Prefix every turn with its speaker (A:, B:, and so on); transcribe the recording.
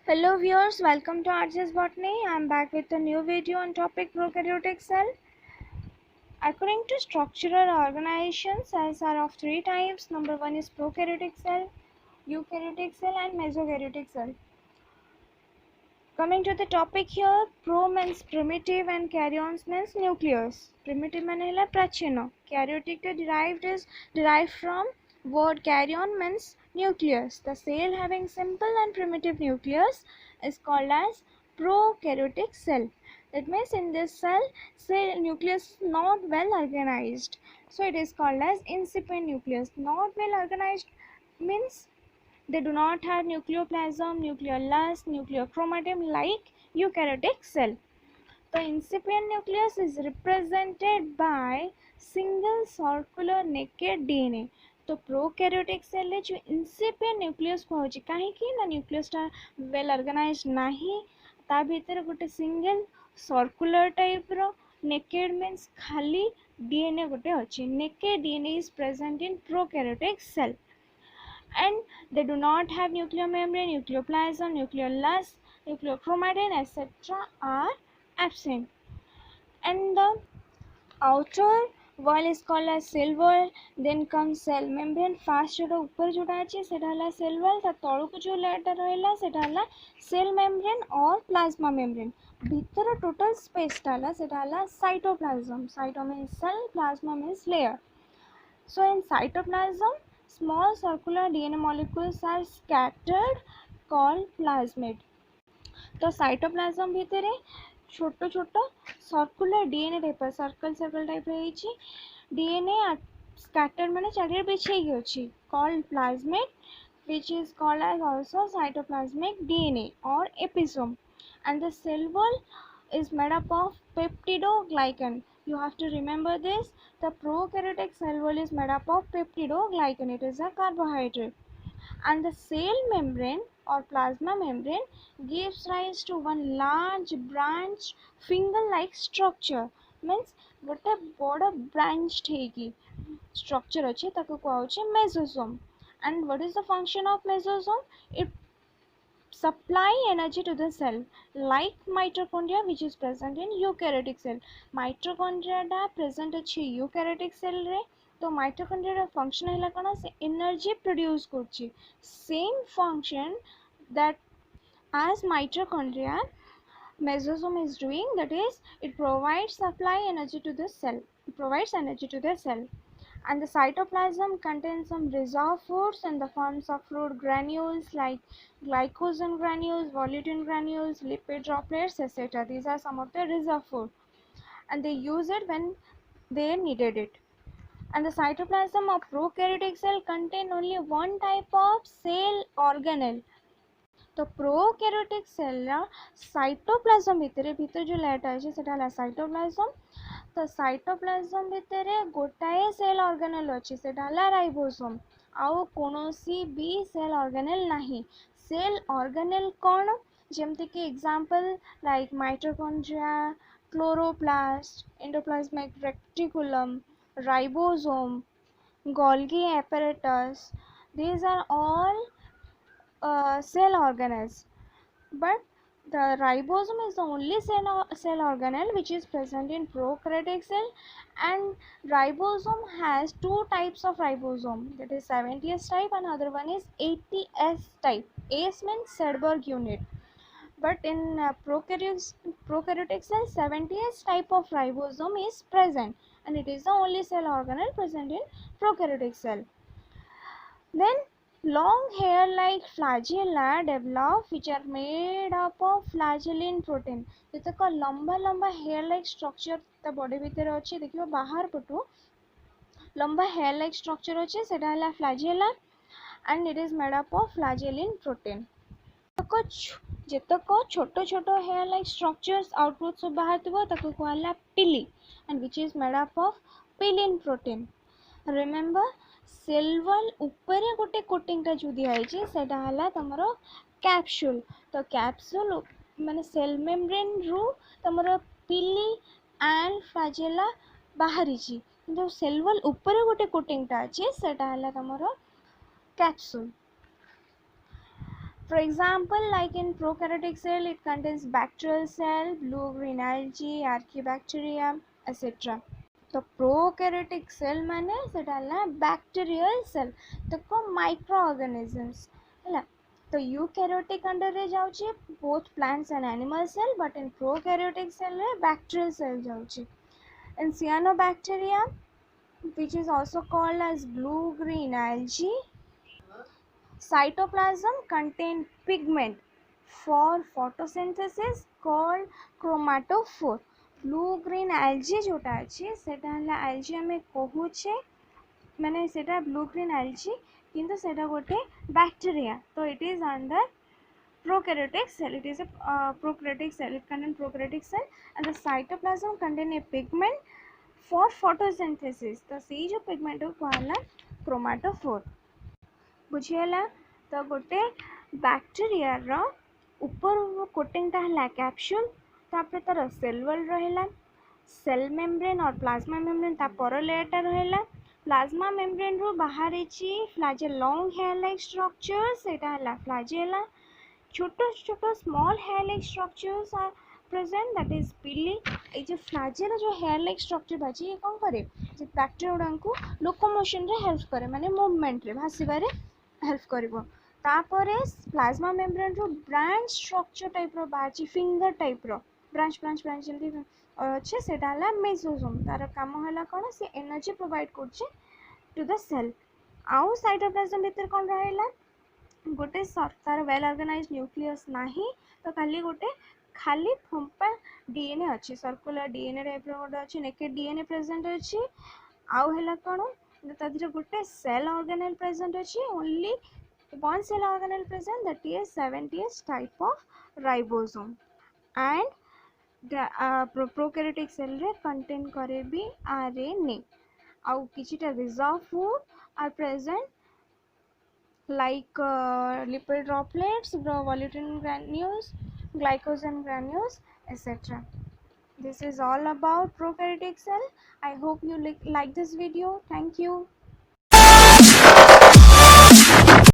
A: Hello viewers, welcome to RJ's Botany. I am back with a new video on topic prokaryotic cell. According to structural organization, cells are of three types. Number one is prokaryotic cell, eukaryotic cell and mesokaryotic cell. Coming to the topic here, pro means primitive and karyons means nucleus. Primitive means prachino. Karyotic derived from word karyon means nucleus. The cell having simple and primitive nucleus is called as prokaryotic cell. That means in this cell nucleus is not well organized. So it is called as incipient nucleus. Not well organized means they do not have nucleoplasm, nucleolus, nucleochromatin like eukaryotic cell. The incipient nucleus is represented by single circular naked DNA. तो prokaryotic cell रे जो incipient nucleus कहूची काहेकि ना nucleus टा well organized नाही ता भीतर गोटे single circular type रो naked means खाली DNA गोटे अछि. Naked DNA is present in prokaryotic cell and they do not have nuclear membrane, nucleoplasm, nucleolus, nucleochromatin, etc. are absent. And the outer wall is called as cell wall. Then comes cell membrane. First जोटा ऊपर जोटा अछि सेटा हला cell wall. ता तळको जो layer रहला सेटा हला cell membrane और plasma membrane. भीतर total space टा हला सेटा हला cytoplasm. Cyto means cell, plasma means layer. So in cytoplasm, small circular DNA molecules are scattered called plasmid. तो cytoplasm भितरे छोटो छोटो circular DNA type circle type रही DNA scattered माने चारियर बिछे गई अछि called plasmid, which is called as also cytoplasmic DNA or episome. And the cell wall is made up of peptidoglycan. You have to remember this. The prokaryotic cell wall is made up of peptidoglycan. It is a carbohydrate. And the cell membrane or plasma membrane gives rise to one large branch finger-like structure. Means गोटे बड़ branch थेकी structure अच्छे ताको कहउचे mesosome. And what is the function of mesosome? It supply energy to the cell like mitochondria which is present in eukaryotic cell. Mitochondria da present अच्छे eukaryotic cell रे तो mitochondria रा function है कौन से energy produce करची. Same function that as mitochondria mesosome is doing, that is it provides supply energy to the cell. It provides energy to the cell. And the cytoplasm contains some reserve foods in the forms of fluid granules like glycogen granules, volutin granules, lipid droplets, etc. These are some of the reserve food and they use it when they needed it. And the cytoplasm of prokaryotic cell contain only one type of cell organelle. तो prokaryotic cell cytoplasm भीतर जो layer अच्छे से cytoplasm तो cytoplasm भितर गोटाए cell organelle अच्छी से ribosome आउ कोनोसी भी सेल ऑर्गेनेल नहीं. सेल ऑर्गेनेल कौन जेमती कि example like mitochondria, chloroplast, endoplasmic reticulum, ribosome, Golgi apparatus. These are all cell organelles, but the ribosome is the only cell organelle which is present in prokaryotic cell. And ribosome has two types of ribosome, that is 70s type and other one is 80s type. S means Sedberg unit. But in prokaryotic cell 70s type of ribosome is present and it is the only cell organelle present in prokaryotic cell. Then long hair-like flagella develop which are made up of flagellin protein. जेतक लंबा लंबा hair-like structure ता body भीतर अच्छे देखियो बाहर पटु लंबा hair-like structure अच्छे सेटा हला flagella and it is made up of flagellin protein. जेतक छोटो छोटो hair-like structures outgrowths सब बाहर थिबो ताको कहला pili and which is made up of pilin protein. Remember cell wall ऊपर गोटे कोटिंग टा जो दिया है सेटा हला तमरो कैप्सूल. तो कैप्सूल माने सेल मेम्ब्रेन रु तमरो पिली एंड फ्लैजेला बाहरी छी किंतु सेल वॉल ऊपर गोटे कोटिंग टा अछि सेटा हला तमरो capsule. For example, like in prokaryotic cell, it contains bacterial cell, blue-green algae, archaebacteria, etc. तो प्रोकैरियोटिक सेल माने सेटा हला बैक्टीरियल सेल तको माइक्रो ऑर्गेनिजम्स हला तो यूकैरियोटिक अंडर रे जाउची both plants and animal cell but in prokaryotic cell रे बैक्टीरियल सेल जाउची in cyanobacteria which is also called as blue green algae cytoplasm contain pigment for photosynthesis called chromatophore blue green algae जोटा अच्छे सेटा हला algae आमे कहूचे माने सेटा blue green algae किंतु सेटा गोटे बैक्टीरिया तो it is under prokaryotic cell. It is a prokaryotic cell. It contains prokaryotic cell and the cytoplasm contain a pigment for photosynthesis. तो सी जो pigment को कहला chromatophore बुझीगला तो गोटे बैक्टीरिया रो ऊपर कोटिंगटा हला कैप्सूल तापर तार सेल वॉल रहिला सेल मेम्ब्रेन और प्लाज्मा मेम्ब्रेन ता पर लेयरटा रहिला प्लाज्मा मेम्ब्रेन रो बाहरिची flagella long hair like structure सेटा हला फ्लैजेला छोटो छोटो small hair like structures are present that is pili ए जो फ्लैजेल जो हेयर लाइक स्ट्रक्चर बाची ये कोन करे जे बैक्टीरिया गुडा को लोकोमोशन रे हेल्प करे माने मूवमेंट रे भासीबारे हेल्प करिवो तापरे प्लाज्मा मेम्ब्रेन रो ब्रांच स्ट्रक्चर टाइप रो बाची फिंगर टाइप रो ब्रांच जल्दी अच्छे सेटा हला मेसोसोम तार काम हला कोन से एनर्जी प्रोवाइड करछे टू द सेल आउ साइटोप्लाज्म भीतर कोन रहला गोटे तार वेल ऑर्गेनाइज्ड न्यूक्लियस नाही तो खाली गोटे खाली फंपा डीएनए अच्छी सर्कुलर डीएनए टाइप रो गोटे अच्छी नेकेड डीएनए प्रेजेंट अच्छी आउ हला कोन तादिरे गोटे सेल ऑर्गेनेल प्रेजेंट अच्छी only one cell organelle present that is 70s type of ribosome and the prokaryotic cell रे contain करे भी RNA आउ किछिटा reserve food are present like lipid droplets, volutin granules, glycogen granules, etc. This is all about prokaryotic cell. I hope you like this video. Thank you.